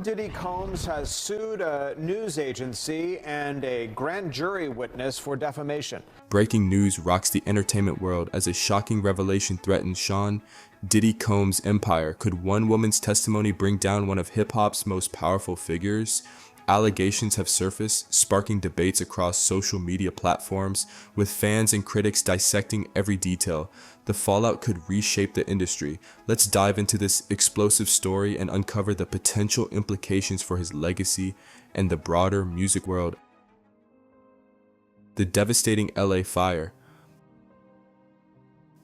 Diddy Combs has sued a news agency and a grand jury witness for defamation. Breaking news rocks the entertainment world as a shocking revelation threatens Sean Diddy Combs' empire. Could one woman's testimony bring down one of hip-hop's most powerful figures? Allegations have surfaced, sparking debates across social media platforms, with fans and critics dissecting every detail. The fallout could reshape the industry. Let's dive into this explosive story and uncover the potential implications for his legacy and the broader music world. The devastating LA fire.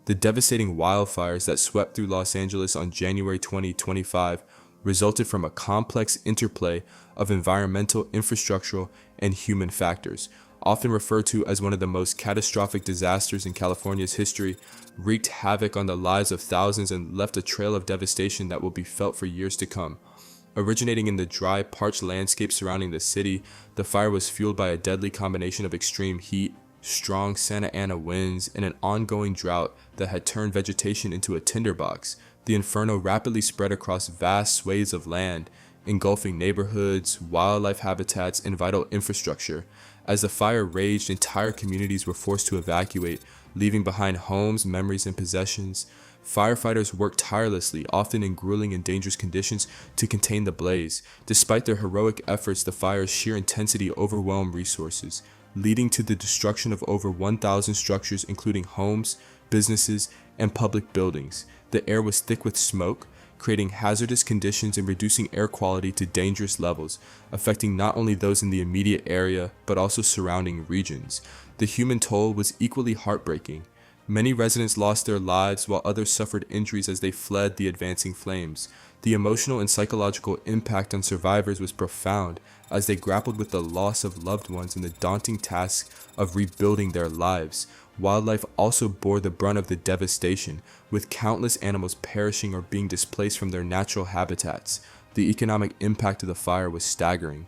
The devastating wildfires that swept through Los Angeles on January 2025 resulted from a complex interplay of environmental, infrastructural, and human factors. Often referred to as one of the most catastrophic disasters in California's history, wreaked havoc on the lives of thousands and left a trail of devastation that will be felt for years to come. Originating in the dry, parched landscape surrounding the city, the fire was fueled by a deadly combination of extreme heat, strong Santa Ana winds, and an ongoing drought that had turned vegetation into a tinderbox. The inferno rapidly spread across vast swathes of land, engulfing neighborhoods, wildlife habitats, and vital infrastructure. As the fire raged, entire communities were forced to evacuate, leaving behind homes, memories, and possessions. Firefighters worked tirelessly, often in grueling and dangerous conditions, to contain the blaze. Despite their heroic efforts, the fire's sheer intensity overwhelmed resources, leading to the destruction of over 1,000 structures, including homes, businesses, and public buildings. The air was thick with smoke, creating hazardous conditions and reducing air quality to dangerous levels, affecting not only those in the immediate area, but also surrounding regions. The human toll was equally heartbreaking. Many residents lost their lives while others suffered injuries as they fled the advancing flames. The emotional and psychological impact on survivors was profound as they grappled with the loss of loved ones and the daunting task of rebuilding their lives. Wildlife also bore the brunt of the devastation, with countless animals perishing or being displaced from their natural habitats. The economic impact of the fire was staggering.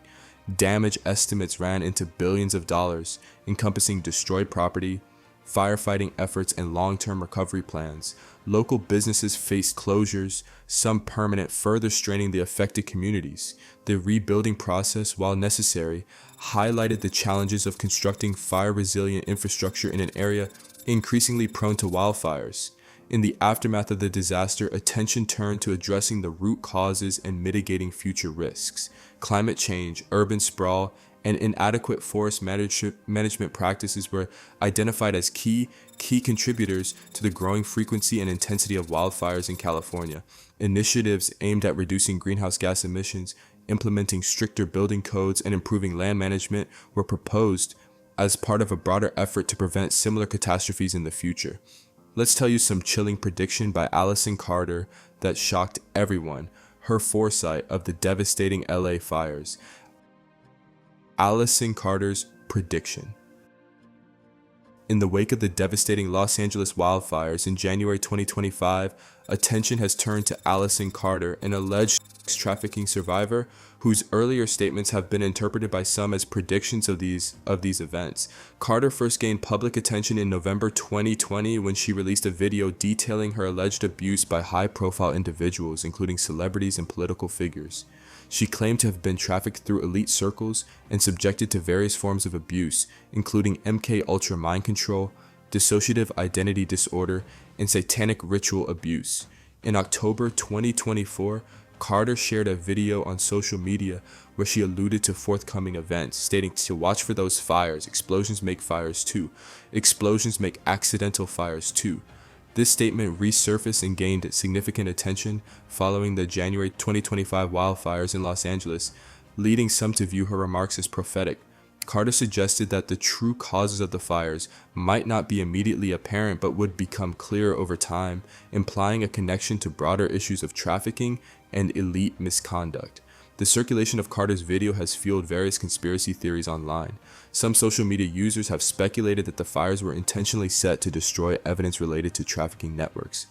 Damage estimates ran into billions of dollars, encompassing destroyed property, firefighting efforts, and long-term recovery plans. Local businesses faced closures, some permanent, further straining the affected communities. The rebuilding process, while necessary, highlighted the challenges of constructing fire-resilient infrastructure in an area increasingly prone to wildfires. In the aftermath of the disaster, attention turned to addressing the root causes and mitigating future risks. Climate change, urban sprawl, and inadequate forest management practices were identified as key contributors to the growing frequency and intensity of wildfires in California. Initiatives aimed at reducing greenhouse gas emissions, implementing stricter building codes, and improving land management were proposed as part of a broader effort to prevent similar catastrophes in the future. Let's tell you some chilling prediction by Allison Carter that shocked everyone. Her foresight of the devastating LA fires. Allison Carter's prediction. In the wake of the devastating Los Angeles wildfires in January 2025, attention has turned to Allison Carter, an alleged sex trafficking survivor whose earlier statements have been interpreted by some as predictions of these events. Carter first gained public attention in November 2020 when she released a video detailing her alleged abuse by high-profile individuals, including celebrities and political figures. She claimed to have been trafficked through elite circles and subjected to various forms of abuse, including MK Ultra mind control, dissociative identity disorder, and satanic ritual abuse. In October 2024, Carter shared a video on social media where she alluded to forthcoming events, stating to watch for those fires. Explosions make fires too. Explosions make accidental fires too. This statement resurfaced and gained significant attention following the January 2025 wildfires in Los Angeles, leading some to view her remarks as prophetic. Carter suggested that the true causes of the fires might not be immediately apparent but would become clearer over time, implying a connection to broader issues of trafficking and elite misconduct. The circulation of Carter's video has fueled various conspiracy theories online. Some social media users have speculated that the fires were intentionally set to destroy evidence related to trafficking networks.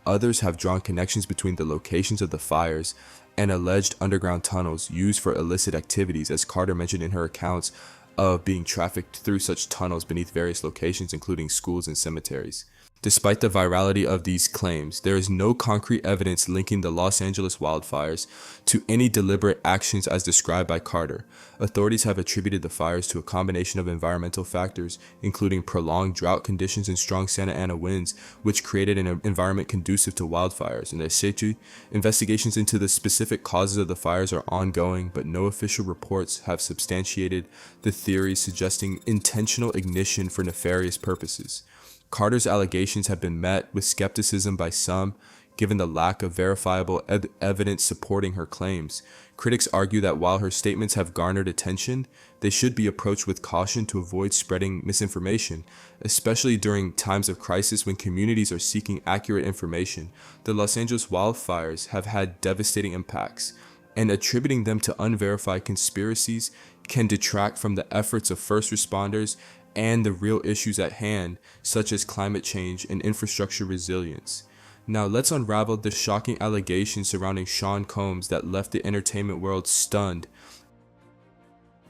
Others have drawn connections between the locations of the fires and alleged underground tunnels used for illicit activities, as Carter mentioned in her accounts of being trafficked through such tunnels beneath various locations, including schools and cemeteries. Despite the virality of these claims, there is no concrete evidence linking the Los Angeles wildfires to any deliberate actions as described by Carter. Authorities have attributed the fires to a combination of environmental factors, including prolonged drought conditions and strong Santa Ana winds, which created an environment conducive to wildfires. In situ, investigations into the specific causes of the fires are ongoing, but no official reports have substantiated the theories suggesting intentional ignition for nefarious purposes. Carter's allegations have been met with skepticism by some, given the lack of verifiable evidence supporting her claims. Critics argue that while her statements have garnered attention, they should be approached with caution to avoid spreading misinformation, especially during times of crisis when communities are seeking accurate information. The Los Angeles wildfires have had devastating impacts, and attributing them to unverified conspiracies can detract from the efforts of first responders and the real issues at hand, such as climate change and infrastructure resilience. Now let's unravel the shocking allegations surrounding Sean Combs that left the entertainment world stunned.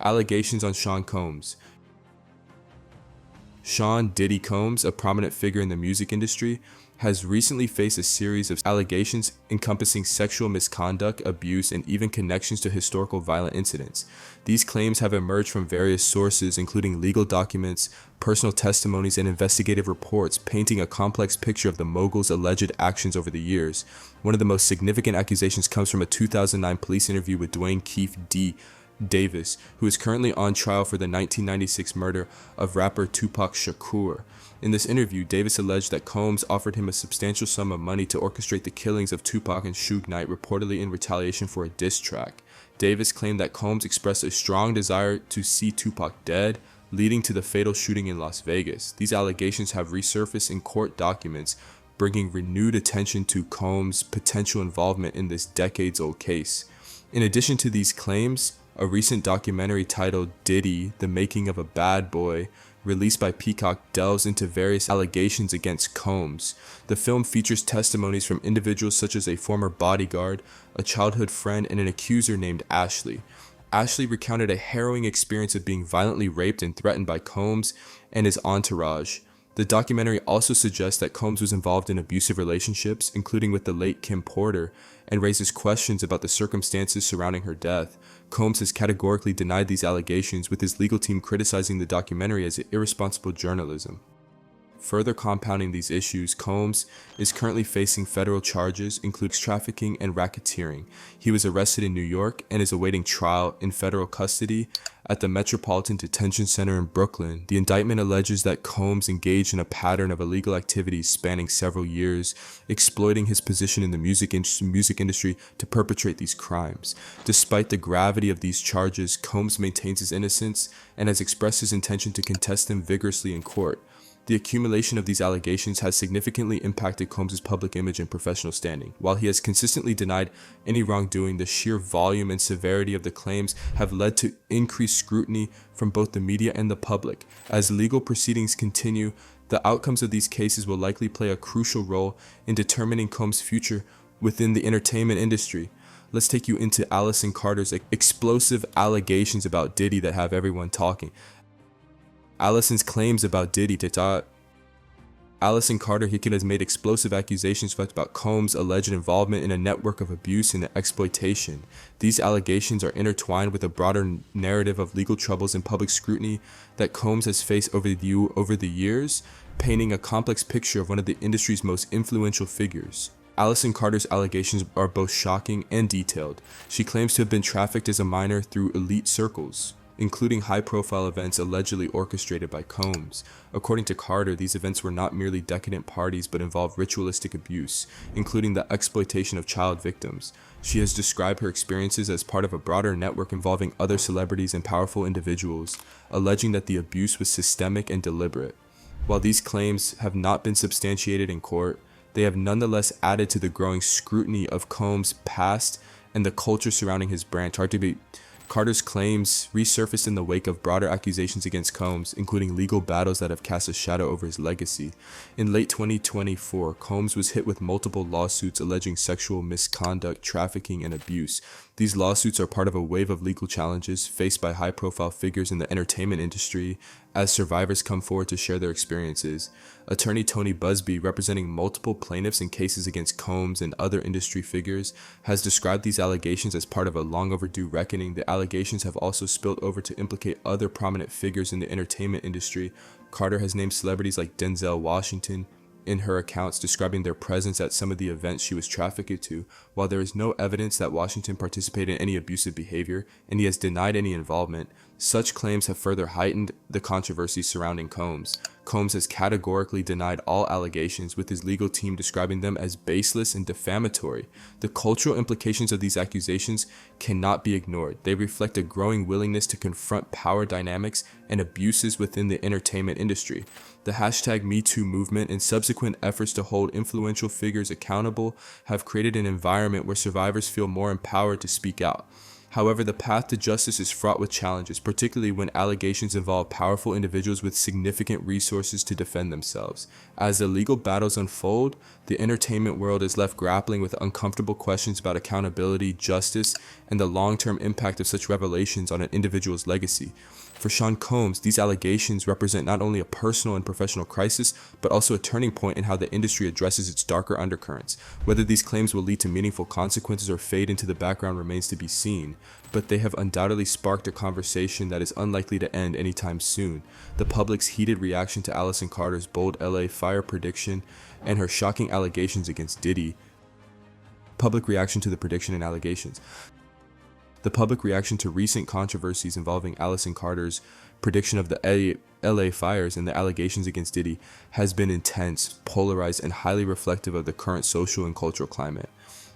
Allegations on Sean Combs. Sean Diddy Combs, a prominent figure in the music industry, has recently faced a series of allegations encompassing sexual misconduct, abuse, and even connections to historical violent incidents. These claims have emerged from various sources, including legal documents, personal testimonies, and investigative reports, painting a complex picture of the mogul's alleged actions over the years. One of the most significant accusations comes from a 2009 police interview with Dwayne Keefe Davis, who is currently on trial for the 1996 murder of rapper Tupac Shakur. In this interview, Davis alleged that Combs offered him a substantial sum of money to orchestrate the killings of Tupac and Suge Knight, reportedly in retaliation for a diss track. Davis claimed that Combs expressed a strong desire to see Tupac dead, leading to the fatal shooting in Las Vegas. These allegations have resurfaced in court documents, bringing renewed attention to Combs' potential involvement in this decades-old case. In addition to these claims, a recent documentary titled Diddy, The Making of a Bad Boy, released by Peacock, delves into various allegations against Combs. The film features testimonies from individuals such as a former bodyguard, a childhood friend, and an accuser named Ashley. Ashley recounted a harrowing experience of being violently raped and threatened by Combs and his entourage. The documentary also suggests that Combs was involved in abusive relationships, including with the late Kim Porter, and raises questions about the circumstances surrounding her death. Combs has categorically denied these allegations, with his legal team criticizing the documentary as irresponsible journalism. Further compounding these issues, Combs is currently facing federal charges, including trafficking and racketeering. He was arrested in New York and is awaiting trial in federal custody at the Metropolitan Detention Center in Brooklyn. The indictment alleges that Combs engaged in a pattern of illegal activities spanning several years, exploiting his position in the music industry to perpetrate these crimes. Despite the gravity of these charges, Combs maintains his innocence and has expressed his intention to contest them vigorously in court. The accumulation of these allegations has significantly impacted Combs' public image and professional standing. While he has consistently denied any wrongdoing, the sheer volume and severity of the claims have led to increased scrutiny from both the media and the public. As legal proceedings continue, the outcomes of these cases will likely play a crucial role in determining Combs' future within the entertainment industry. Let's take you into Allison Carter's explosive allegations about Diddy that have everyone talking. Allison's claims about Diddy. Allison Carter has made explosive accusations about Combs' alleged involvement in a network of abuse and exploitation. These allegations are intertwined with a broader narrative of legal troubles and public scrutiny that Combs has faced over the years, painting a complex picture of one of the industry's most influential figures. Allison Carter's allegations are both shocking and detailed. She claims to have been trafficked as a minor through elite circles, including high-profile events allegedly orchestrated by Combs. According to Carter, these events were not merely decadent parties but involved ritualistic abuse, including the exploitation of child victims. She has described her experiences as part of a broader network involving other celebrities and powerful individuals, alleging that the abuse was systemic and deliberate. While these claims have not been substantiated in court, they have nonetheless added to the growing scrutiny of Combs' past and the culture surrounding his brand. Carter's claims resurfaced in the wake of broader accusations against Combs, including legal battles that have cast a shadow over his legacy. In late 2024, Combs was hit with multiple lawsuits alleging sexual misconduct, trafficking, and abuse. These lawsuits are part of a wave of legal challenges faced by high-profile figures in the entertainment industry as survivors come forward to share their experiences. Attorney Tony Busby, representing multiple plaintiffs in cases against Combs and other industry figures, has described these allegations as part of a long overdue reckoning. The allegations have also spilled over to implicate other prominent figures in the entertainment industry. Carter has named celebrities like Denzel Washington in her accounts, describing their presence at some of the events she was trafficked to. While there is no evidence that Washington participated in any abusive behavior, and he has denied any involvement, such claims have further heightened the controversy surrounding Combs. Combs has categorically denied all allegations, with his legal team describing them as baseless and defamatory. The cultural implications of these accusations cannot be ignored. They reflect a growing willingness to confront power dynamics and abuses within the entertainment industry. The hashtag #MeToo movement and subsequent efforts to hold influential figures accountable have created an environment where survivors feel more empowered to speak out. However, the path to justice is fraught with challenges, particularly when allegations involve powerful individuals with significant resources to defend themselves. As the legal battles unfold, the entertainment world is left grappling with uncomfortable questions about accountability, justice, and the long-term impact of such revelations on an individual's legacy. For Sean Combs, these allegations represent not only a personal and professional crisis, but also a turning point in how the industry addresses its darker undercurrents. Whether these claims will lead to meaningful consequences or fade into the background remains to be seen, but they have undoubtedly sparked a conversation that is unlikely to end anytime soon. The public's heated reaction to Allison Carter's bold LA fire prediction and her shocking allegations against Diddy. Public reaction to the prediction and allegations. The public reaction to recent controversies involving Allison Carter's prediction of the LA fires and the allegations against Diddy has been intense, polarized, and highly reflective of the current social and cultural climate.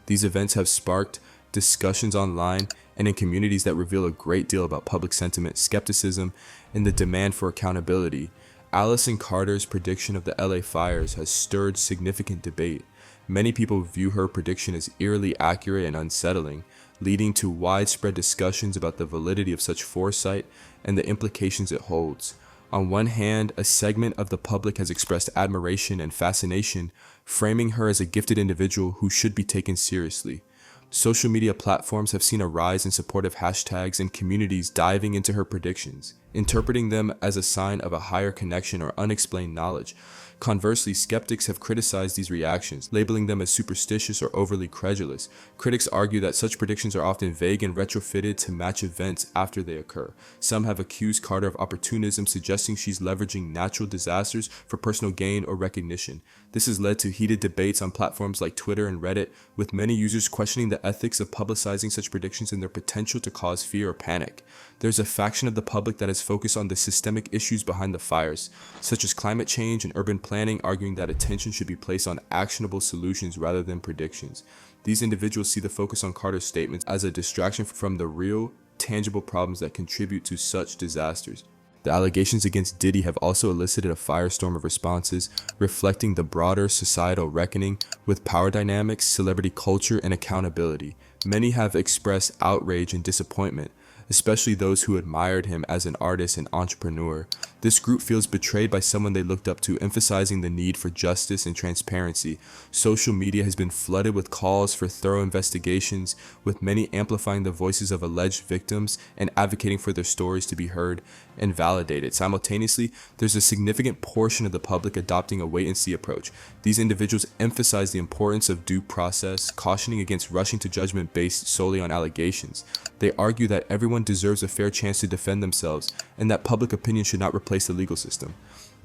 These events have sparked discussions online and in communities that reveal a great deal about public sentiment, skepticism, and the demand for accountability. Allison Carter's prediction of the LA fires has stirred significant debate. Many people view her prediction as eerily accurate and unsettling, leading to widespread discussions about the validity of such foresight and the implications it holds. On one hand, a segment of the public has expressed admiration and fascination, framing her as a gifted individual who should be taken seriously. Social media platforms have seen a rise in supportive hashtags and communities diving into her predictions, interpreting them as a sign of a higher connection or unexplained knowledge. Conversely, skeptics have criticized these reactions, labeling them as superstitious or overly credulous. Critics argue that such predictions are often vague and retrofitted to match events after they occur. Some have accused Carter of opportunism, suggesting she's leveraging natural disasters for personal gain or recognition. This has led to heated debates on platforms like Twitter and Reddit, with many users questioning the ethics of publicizing such predictions and their potential to cause fear or panic. There's a faction of the public that is focused on the systemic issues behind the fires, such as climate change and urban planning, arguing that attention should be placed on actionable solutions rather than predictions. These individuals see the focus on Carter's statements as a distraction from the real, tangible problems that contribute to such disasters. The allegations against Diddy have also elicited a firestorm of responses, reflecting the broader societal reckoning with power dynamics, celebrity culture, and accountability. Many have expressed outrage and disappointment, especially those who admired him as an artist and entrepreneur. This group feels betrayed by someone they looked up to, emphasizing the need for justice and transparency. Social media has been flooded with calls for thorough investigations, with many amplifying the voices of alleged victims and advocating for their stories to be heard and validated. Simultaneously, there's a significant portion of the public adopting a wait-and-see approach. These individuals emphasize the importance of due process, cautioning against rushing to judgment based solely on allegations. They argue that everyone deserves a fair chance to defend themselves, and that public opinion should not replace the legal system.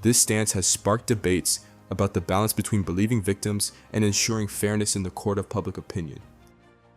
This stance has sparked debates about the balance between believing victims and ensuring fairness in the court of public opinion.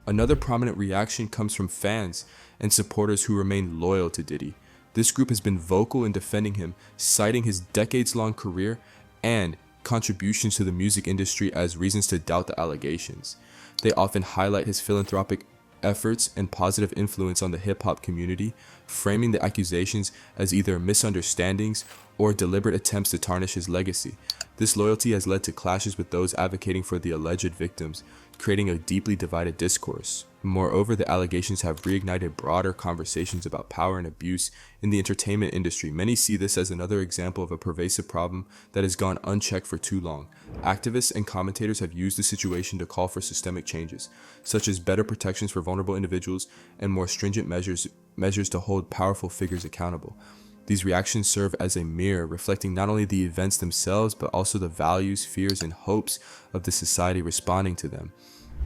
Another prominent reaction comes from fans and supporters who remain loyal to Diddy. This group has been vocal in defending him, citing his decades-long career and contributions to the music industry as reasons to doubt the allegations. They often highlight his philanthropic efforts and positive influence on the hip-hop community, framing the accusations as either misunderstandings or deliberate attempts to tarnish his legacy. This loyalty has led to clashes with those advocating for the alleged victims, creating a deeply divided discourse. Moreover, the allegations have reignited broader conversations about power and abuse in the entertainment industry. Many see this as another example of a pervasive problem that has gone unchecked for too long. Activists and commentators have used the situation to call for systemic changes, such as better protections for vulnerable individuals and more stringent measures to hold powerful figures accountable. These reactions serve as a mirror, reflecting not only the events themselves, but also the values, fears, and hopes of the society responding to them.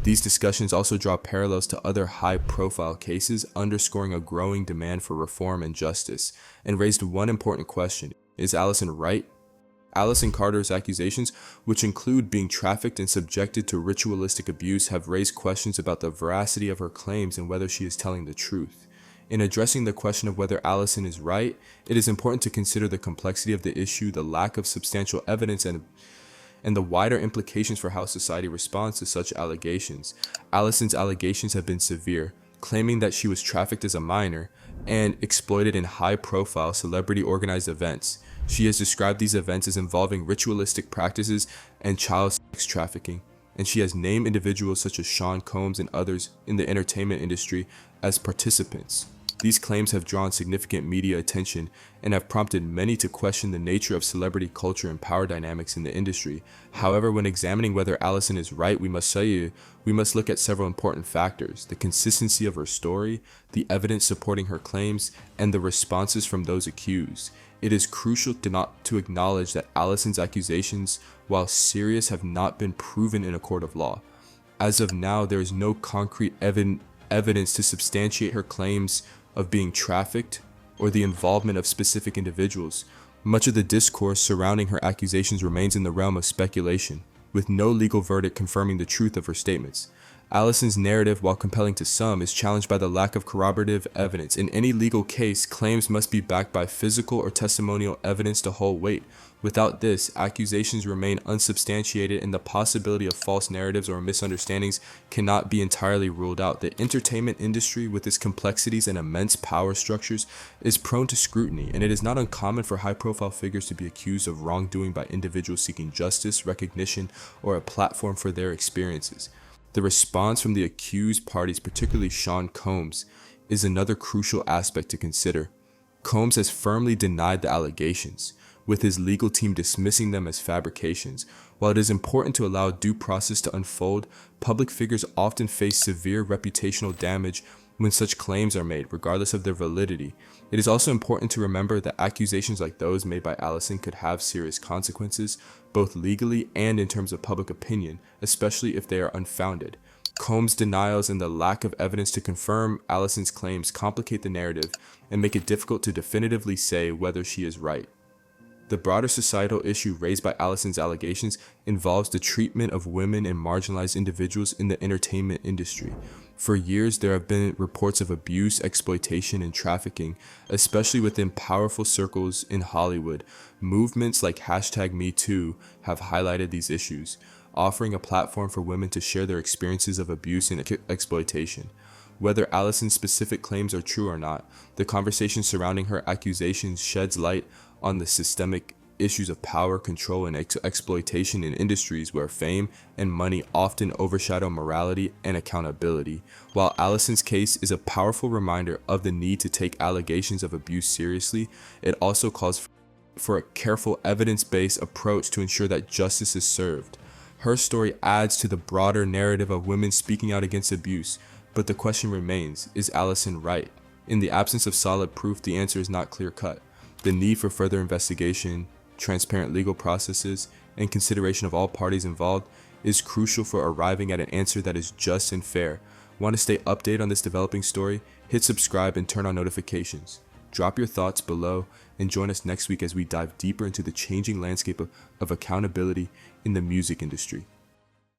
These discussions also draw parallels to other high-profile cases, underscoring a growing demand for reform and justice, and raised one important question: is Allison right? Allison Carter's accusations, which include being trafficked and subjected to ritualistic abuse, have raised questions about the veracity of her claims and whether she is telling the truth. In addressing the question of whether Allison is right, it is important to consider the complexity of the issue, the lack of substantial evidence, and the wider implications for how society responds to such allegations. Allison's allegations have been severe, claiming that she was trafficked as a minor and exploited in high-profile celebrity-organized events. She has described these events as involving ritualistic practices and child sex trafficking, and she has named individuals such as Sean Combs and others in the entertainment industry as participants. These claims have drawn significant media attention and have prompted many to question the nature of celebrity culture and power dynamics in the industry. However, when examining whether Allison is right, we must look at several important factors: the consistency of her story, the evidence supporting her claims, and the responses from those accused. It is crucial to acknowledge that Allison's accusations, while serious, have not been proven in a court of law. As of now, there is no concrete evidence to substantiate her claims of being trafficked or the involvement of specific individuals. Much of the discourse surrounding her accusations remains in the realm of speculation, with no legal verdict confirming the truth of her statements. Allison's narrative, while compelling to some, is challenged by the lack of corroborative evidence. In any legal case, claims must be backed by physical or testimonial evidence to hold weight. Without this, accusations remain unsubstantiated, and the possibility of false narratives or misunderstandings cannot be entirely ruled out. The entertainment industry, with its complexities and immense power structures, is prone to scrutiny, and it is not uncommon for high-profile figures to be accused of wrongdoing by individuals seeking justice, recognition, or a platform for their experiences. The response from the accused parties, particularly Sean Combs, is another crucial aspect to consider. Combs has firmly denied the allegations, with his legal team dismissing them as fabrications. While it is important to allow due process to unfold, public figures often face severe reputational damage when such claims are made, regardless of their validity. It is also important to remember that accusations like those made by Allison could have serious consequences, both legally and in terms of public opinion, especially if they are unfounded. Combs' denials and the lack of evidence to confirm Allison's claims complicate the narrative and make it difficult to definitively say whether she is right. The broader societal issue raised by Allison's allegations involves the treatment of women and marginalized individuals in the entertainment industry. For years, there have been reports of abuse, exploitation, and trafficking, especially within powerful circles in Hollywood. Movements like #MeToo have highlighted these issues, offering a platform for women to share their experiences of abuse and exploitation. Whether Allison's specific claims are true or not, the conversation surrounding her accusations sheds light on the systemic issues of power, control, and exploitation in industries where fame and money often overshadow morality and accountability. While Allison's case is a powerful reminder of the need to take allegations of abuse seriously, it also calls for a careful, evidence-based approach to ensure that justice is served. Her story adds to the broader narrative of women speaking out against abuse, but the question remains, is Allison right? In the absence of solid proof, the answer is not clear-cut. The need for further investigation, transparent legal processes, and consideration of all parties involved is crucial for arriving at an answer that is just and fair. Want to stay updated on this developing story? Hit subscribe and turn on notifications. Drop your thoughts below and join us next week as we dive deeper into the changing landscape of accountability in the music industry.